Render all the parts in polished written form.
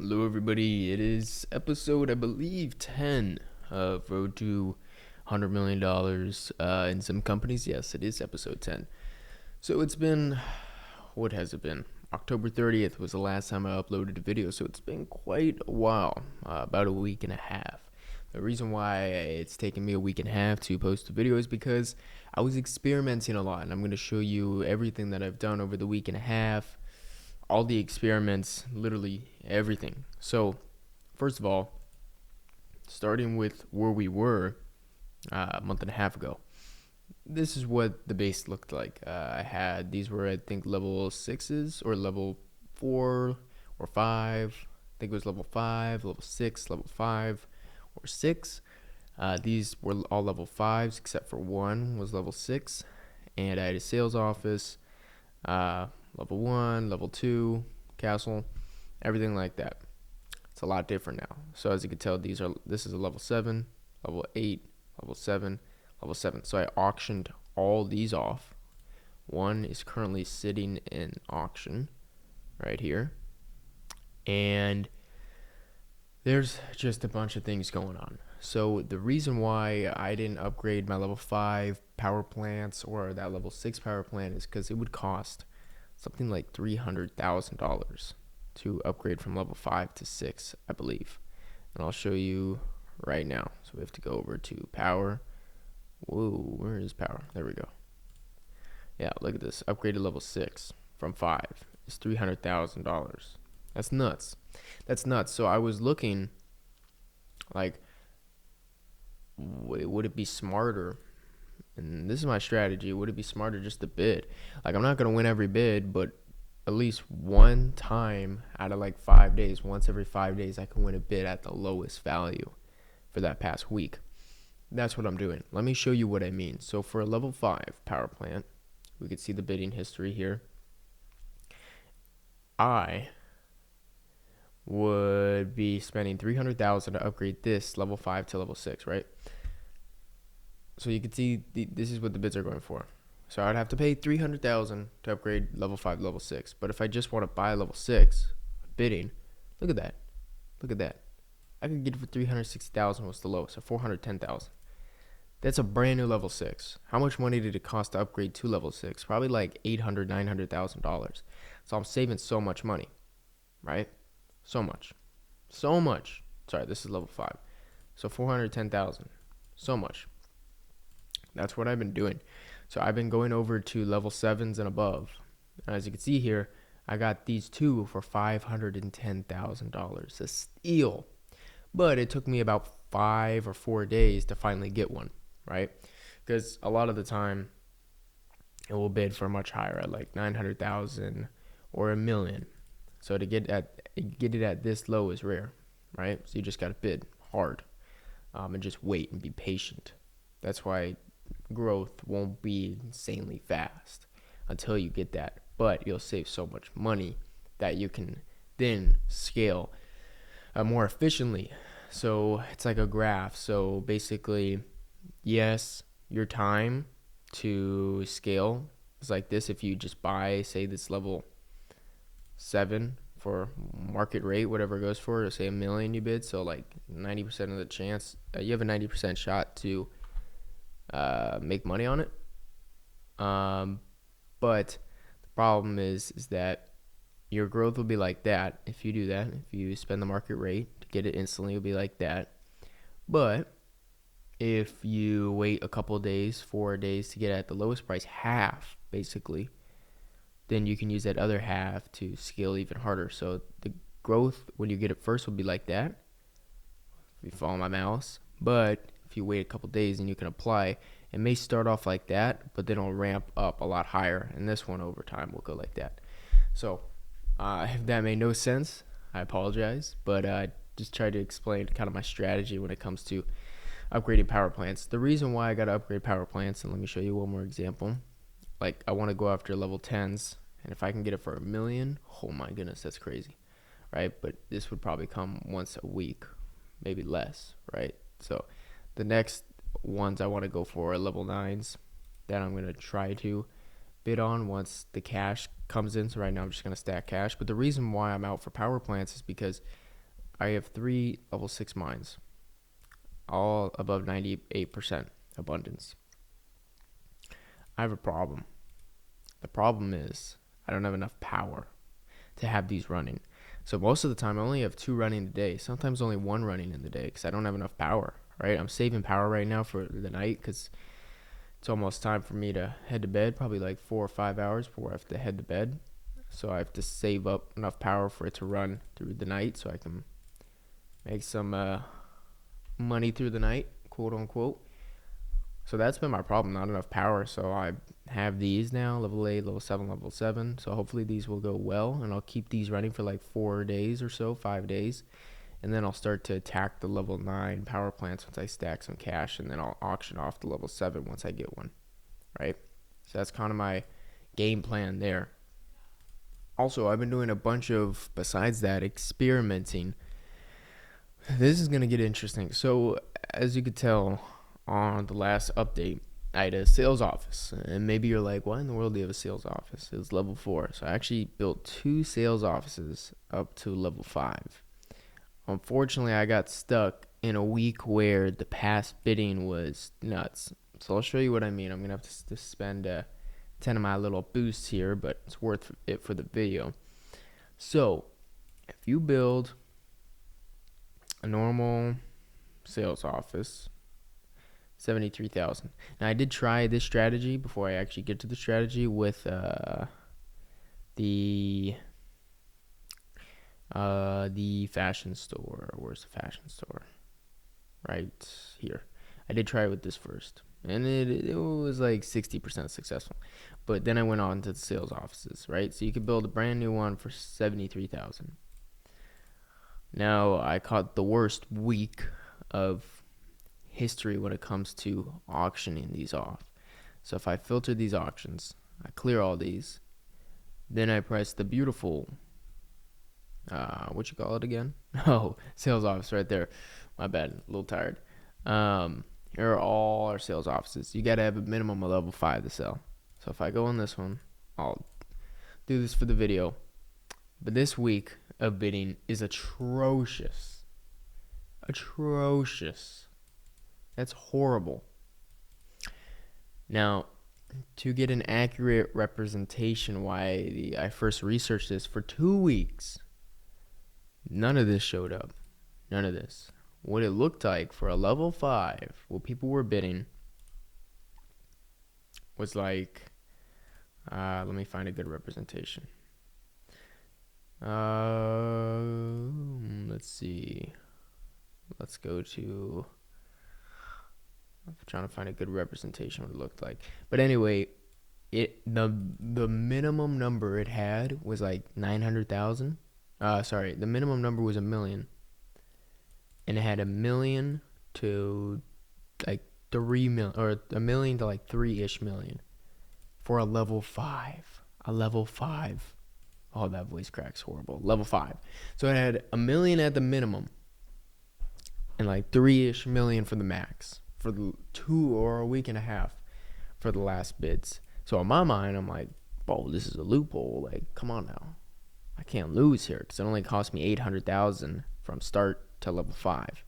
Hello, everybody. It is episode, I believe, 10 of Road to $100 million in some companies. Yes, it is episode 10. So it's been, what has it been? October 30th was the last time I uploaded a video, so it's been quite a while, about a week and a half. The reason why it's taken me a week and a half to post a video is because I was experimenting a lot, and I'm going to show you everything that I've done over the week and a half, all the experiments, literally everything. So, first of all, starting with where we were a month and a half ago, this is what the base looked like. These were, I think, level 6s or level 4 or 5. I think it was level 5, level 6, level 5, or 6. These were all level 5s except for one was level 6. And I had a sales office, level 1, level 2, castle, everything like that. It's a lot different now. So as you can tell, this is a level 7, level 8, level 7, level 7. So I auctioned all these off. One is currently sitting in auction right here. And there's just a bunch of things going on. So the reason why I didn't upgrade my level 5 power plants or that level 6 power plant is because it would cost something like $300,000 to upgrade from level 5 to 6, I believe. And I'll show you right now. So we have to go over to power. Whoa, where is power? There we go. Yeah, look at this. Upgraded level 6 from 5 is $300,000. That's nuts. That's nuts. So I was looking like, would it be smarter? And this is my strategy. Would it be smarter just to bid? Like, I'm not going to win every bid, but at least one time out of like 5 days, once every 5 days, I can win a bid at the lowest value for that past week. That's what I'm doing. Let me show you what I mean. So for a level 5 power plant, we can see the bidding history here. I would be spending $300,000 to upgrade this level 5 to level 6, right? So you can see this is what the bids are going for. So I'd have to pay $300,000 to upgrade level 5 to level 6. But if I just want to buy level 6 bidding, look at that. Look at that. I could get it for $360,000 was the lowest, so $410,000. That's a brand new level 6. How much money did it cost to upgrade to level 6? Probably like $800,000, $900,000. So I'm saving so much money, right? So much. So much. Sorry, this is level 5. So $410,000. So much. That's what I've been doing. So I've been going over to level 7s and above. And as you can see here, I got these two for $510,000. A steal. But it took me about 5 or 4 days to finally get one, right? Because a lot of the time, it will bid for much higher at like 900,000 or $1 million. So to get it at this low is rare, right? So you just got to bid hard, and just wait and be patient. That's why growth won't be insanely fast until you get that. But you'll save so much money that you can then scale more efficiently. So it's like a graph. So basically, yes, your time to scale is like this. If you just buy, say, this level 7 for market rate, whatever it goes for, say $1 million you bid, so like 90% of the chance, you have a 90% shot to make money on it. But the problem is that your growth will be like that if you do that. If you spend the market rate to get it instantly, it'll be like that. But if you wait a couple of days, 4 days to get it at the lowest price, half basically, then you can use that other half to scale even harder. So the growth when you get it first will be like that, if you follow my mouse. But if you wait a couple days and you can apply, it may start off like that, but then it'll ramp up a lot higher. And this one over time will go like that. So if that made no sense, I apologize. But I just tried to explain kind of my strategy when it comes to upgrading power plants. The reason why I got to upgrade power plants, and let me show you one more example. Like, I want to go after level 10s, and if I can get it for $1 million, oh my goodness, that's crazy, right? But this would probably come once a week, maybe less, right? So the next ones I want to go for are level 9s that I'm going to try to bid on once the cash comes in. So right now I'm just going to stack cash. But the reason why I'm out for power plants is because I have 3 level 6 mines, all above 98% abundance. I have a problem. The problem is I don't have enough power to have these running. So most of the time I only have 2 running a day, sometimes only 1 running in the day because I don't have enough power, right? I'm saving power right now for the night because it's almost time for me to head to bed, probably like 4 or 5 hours before I have to head to bed. So I have to save up enough power for it to run through the night so I can make some money through the night, quote unquote. So that's been my problem, not enough power. So I have these now, level 8, level 7, level 7. So hopefully these will go well, and I'll keep these running for like 4 days or so, 5 days. And then I'll start to attack the level 9 power plants once I stack some cash, and then I'll auction off the level 7 once I get one, right? So that's kind of my game plan there. Also, I've been doing a bunch of, besides that, experimenting. This is going to get interesting. So, as you could tell on the last update, I had a sales office. And maybe you're like, why in the world do you have a sales office? It was level 4. So, I actually built 2 sales offices up to level 5. Unfortunately, I got stuck in a week where the past bidding was nuts. So, I'll show you what I mean. I'm going to have to spend 10 of my little boosts here, but it's worth it for the video. So, if you build a normal sales office, 73,000. Now I did try this strategy before I actually get to the strategy with the fashion store. Where's the fashion store? Right here. I did try it with this first, and it was like 60% successful. But then I went on to the sales offices, right? So you could build a brand new one for 73,000. Now, I caught the worst week of history when it comes to auctioning these off. So if I filter these auctions, I clear all these, then I press the beautiful, what you call it again? Oh, sales office right there. My bad, a little tired. Here are all our sales offices. You got to have a minimum of level 5 to sell. So if I go on this one, I'll do this for the video. But this week of bidding is atrocious. Atrocious. That's horrible. Now, to get an accurate representation why I first researched this for 2 weeks, none of this showed up. None of this. What it looked like for a level 5, what people were bidding, was like, let me find a good representation. Let's see. Let's go to, I'm trying to find a good representation of what it looked like. But anyway, the minimum number it had was like 900,000. The minimum number was 1 million. And it had 1 million to like 3 million, or 1 million to like 3-ish million for a level 5. A level 5. Oh, that voice crack's horrible. Level 5. So it had 1 million at the minimum and like 3-ish million for the max for the 2 or a week and a half for the last bids. So in my mind, I'm like, whoa, this is a loophole. Like, come on now. I can't lose here because it only cost me 800,000 from start to level 5.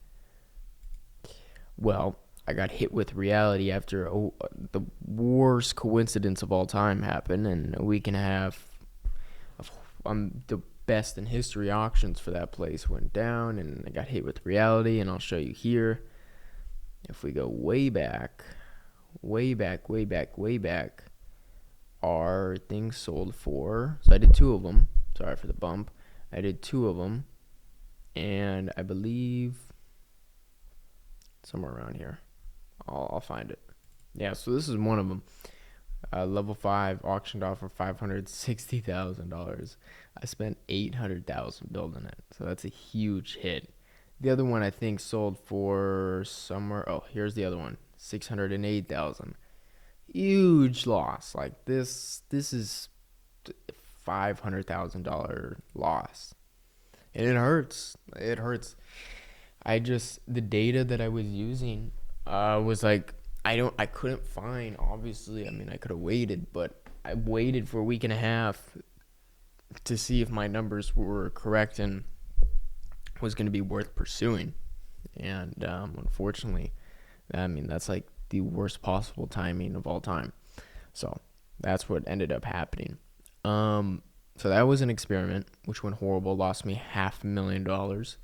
Well, I got hit with reality after the worst coincidence of all time happened, and a week and a half of the best in history auctions for that place went down, and I got hit with reality. And I'll show you here. If we go way back, our things sold for, so I did 2 of them. Sorry for the bump. I did 2 of them, and I believe somewhere around here. I'll find it. Yeah, so this is one of them. Level 5 auctioned off for $560,000. I spent $800,000 building it, so that's a huge hit. The other one I think sold for somewhere. Oh, here's the other one, $608,000. Huge loss. Like this is $500,000 loss, and it hurts. It hurts. The data that I was using was like, I couldn't find, obviously. I mean, I could have waited, but I waited for a week and a half to see if my numbers were correct, and was going to be worth pursuing. And unfortunately, I mean, that's like the worst possible timing of all time. So that's what ended up happening. So that was an experiment, which went horrible, lost me $500,000.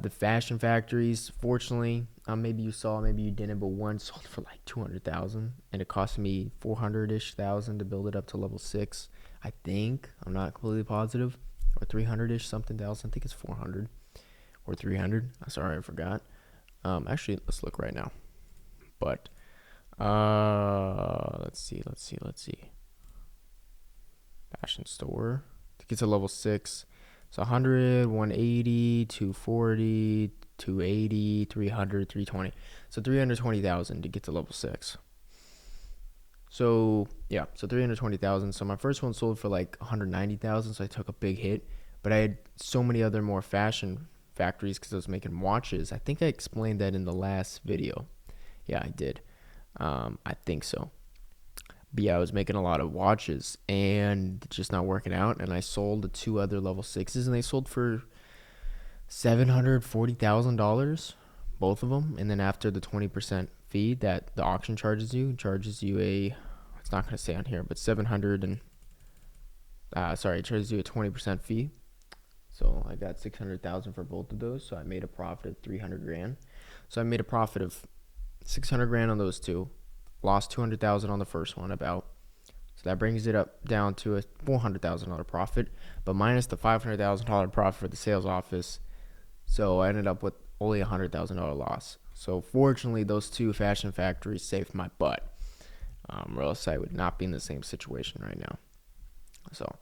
The fashion factories, fortunately, maybe you saw, maybe you didn't, but one sold for like 200,000, and it cost me 400-ish thousand to build it up to level 6. I think, I'm not completely positive, or 300-ish something thousand. I think it's 400 or 300. Sorry, I forgot. Actually, let's look right now. But let's see. Fashion store to get to level 6. So 100, 180, 240, 280, 300, 320. So 320,000 to get to level 6. So yeah, so 320,000. So my first one sold for like 190,000, so I took a big hit. But I had so many other more fashion factories because I was making watches. I think I explained that in the last video. Yeah, I did. I think so. But yeah, I was making a lot of watches and just not working out. And I sold the 2 other level 6s, and they sold for $740,000, both of them. And then after the 20% fee that the auction charges you a, it's not going to say on here, but 700 and, it charges you a 20% fee. So I got 600,000 for both of those. So I made a profit of 300 grand. So I made a profit of 600 grand on those 2. Lost 200,000 on the first one about. So that brings it up down to a $400,000 profit, but minus the $500,000 profit for the sales office. So I ended up with only a $100,000 loss. So fortunately, those 2 fashion factories saved my butt. Or else I would not be in the same situation right now. So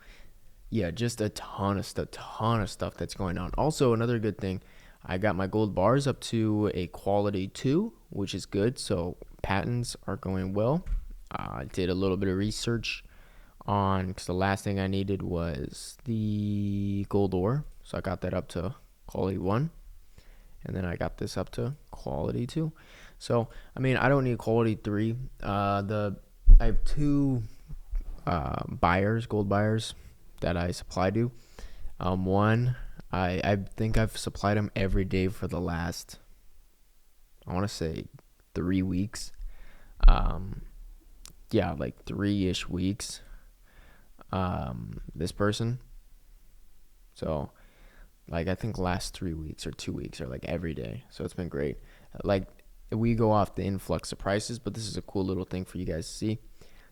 yeah, just a ton of stuff that's going on. Also, another good thing, I got my gold bars up to a quality 2, which is good. So patents are going well. I did a little bit of research on, because the last thing I needed was the gold ore. So I got that up to quality 1. And then I got this up to quality 2. So, I mean, I don't need quality 3. I have 2 gold buyers that I supply to. One, I think I've supplied him every day for the last, I want to say 3 weeks. Yeah, like 3-ish weeks. This person. So, like, I think last 3 weeks or 2 weeks are like every day. So it's been great. Like, we go off the influx of prices, but this is a cool little thing for you guys to see.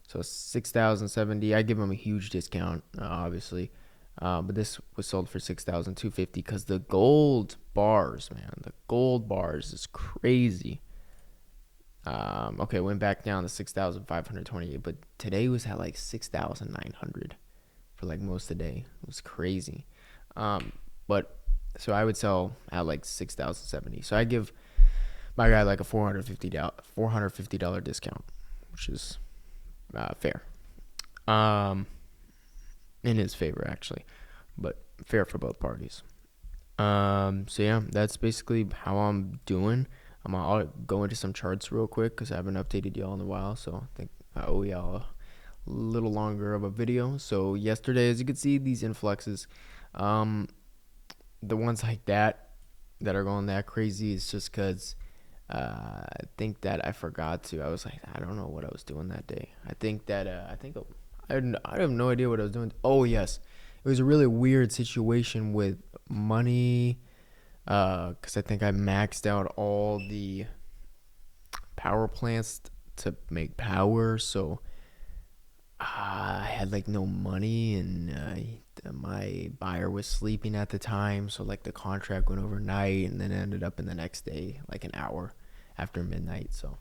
So 6,070. I give them a huge discount, obviously. But this was sold for 6,250 because the gold bars, man, the gold bars is crazy. Okay, went back down to 6,528, but today was at like 6,900 for like most of the day. It was crazy. But so I would sell at like 6,070. So I give my guy like a $450 discount, which is fair. In his favor actually, but fair for both parties. So yeah, that's basically how I'm doing. I'll go into some charts real quick because I haven't updated y'all in a while, so I think I owe y'all a little longer of a video. So yesterday, as you can see, these influxes, the ones like that are going that crazy is just because I think that I forgot to. I was like, I don't know what I was doing that day. I have no idea what I was doing. Oh yes, it was a really weird situation with money. Because I think I maxed out all the power plants to make power, so I had like no money, and my buyer was sleeping at the time, so like the contract went overnight, and then ended up in the next day, like an hour after midnight. So,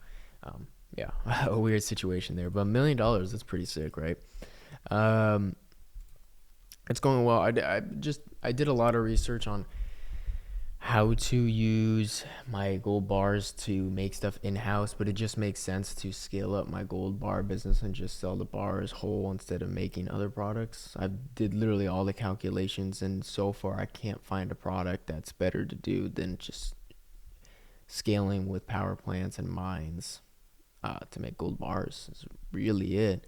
yeah, a weird situation there, but $1 million, that's pretty sick, right? It's going well. I did a lot of research on how to use my gold bars to make stuff in-house, but it just makes sense to scale up my gold bar business and just sell the bars whole instead of making other products. I did literally all the calculations, and so far I can't find a product that's better to do than just scaling with power plants and mines to make gold bars. Is really it,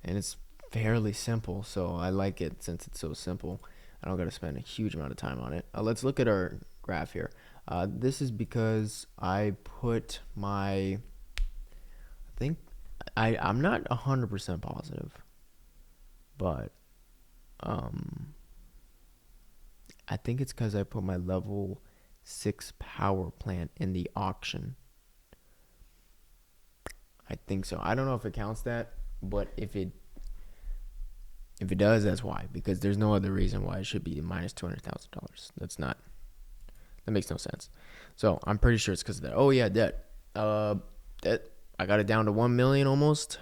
and it's fairly simple, so I like it since it's so simple. I don't got to spend a huge amount of time on it. Let's look at our graph here. This is because I put my, I think, I'm not 100% positive, but I think it's because I put my level 6 power plant in the auction. I think so. I don't know if it counts that, but if it does, that's why. Because there's no other reason why it should be minus $200,000. That makes no sense. So I'm pretty sure it's because of that. Oh yeah, debt. Debt. I got it down to 1 million almost.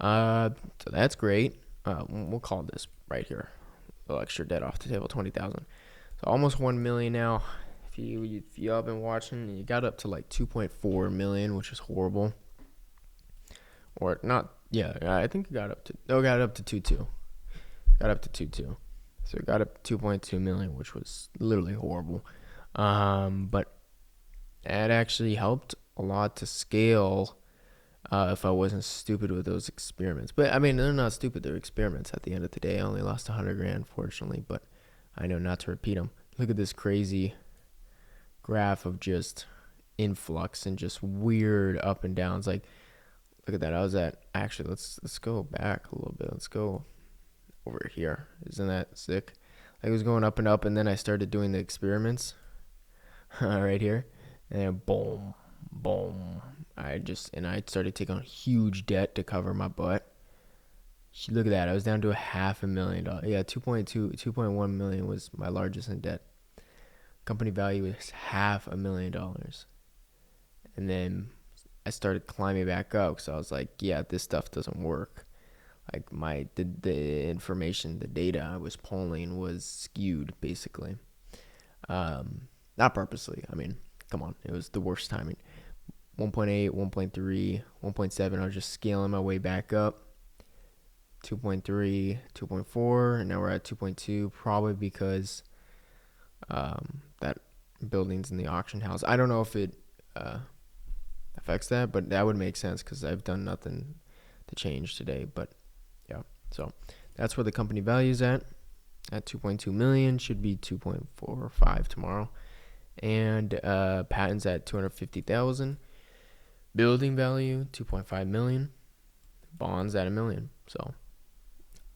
So that's great. We'll call this right here. The extra debt off the table, 20,000. So almost 1 million now. If you all been watching, you got up to like 2.4 million, which is horrible. Or not, yeah, I think it got up to 2.2. Got up to 2.2. So it got up to 2.2 million, which was literally horrible. But that actually helped a lot to scale if I wasn't stupid with those experiments. But I mean, they're not stupid, they're experiments at the end of the day. I only lost 100 grand, fortunately, but I know not to repeat them. Look at this crazy graph of just influx and just weird up and downs. Like, look at that. I was at, actually, let's go back a little bit. Let's go over here. Isn't that sick? Like, it was going up and up, and then I started doing the experiments right here, and then boom, boom. I started taking on huge debt to cover my butt. Look at that. I was down to $500,000. Yeah, 2.1 million was my largest in debt. Company value is $500,000. And then I started climbing back up because I was like, yeah, this stuff doesn't work. Like the information, the data I was pulling was skewed, basically. Not purposely. I mean, come on, it was the worst timing. 1.8, 1.3, 1.7. I was just scaling my way back up. 2.3, 2.4, and now we're at 2.2. Probably because that building's in the auction house. I don't know if it affects that, but that would make sense because I've done nothing to change today. But yeah, so that's where the company value is at 2.2 million. Should be 2.45 tomorrow. And patents at 250,000. Building value 2.5 million. Bonds at $1 million. So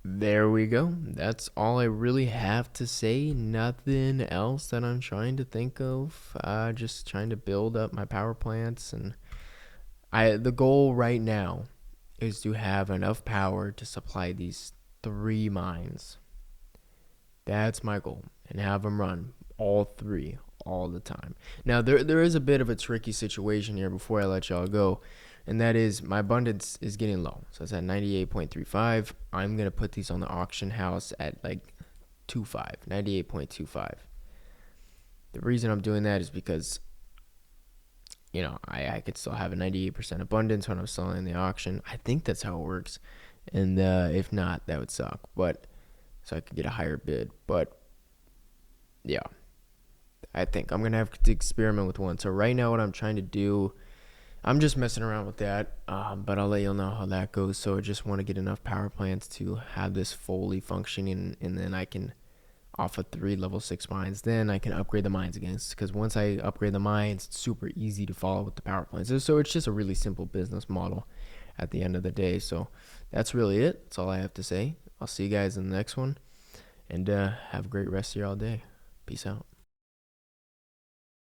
there we go. That's all I really have to say. Nothing else that I'm trying to think of. Just trying to build up my power plants, and the goal right now is to have enough power to supply these 3 mines. That's my goal, and have them run all 3 all the time. Now there is a bit of a tricky situation here before I let y'all go, and that is my abundance is getting low. So it's at 98.35. I'm going to put these on the auction house at like 98.25. The reason I'm doing that is because, I could still have a 98% abundance when I'm selling in the auction. I think that's how it works. And if not, that would suck. But so I could get a higher bid. But yeah, I think I'm going to have to experiment with one. So right now what I'm trying to do, I'm just messing around with that, but I'll let you know how that goes. So I just want to get enough power plants to have this fully functioning, and then I can, off of 3 level 6 mines, then I can upgrade the mines again. Because once I upgrade the mines, it's super easy to follow with the power plants. So it's just a really simple business model at the end of the day. So that's really it. That's all I have to say. I'll see you guys in the next one, and have a great rest of your all day. Peace out.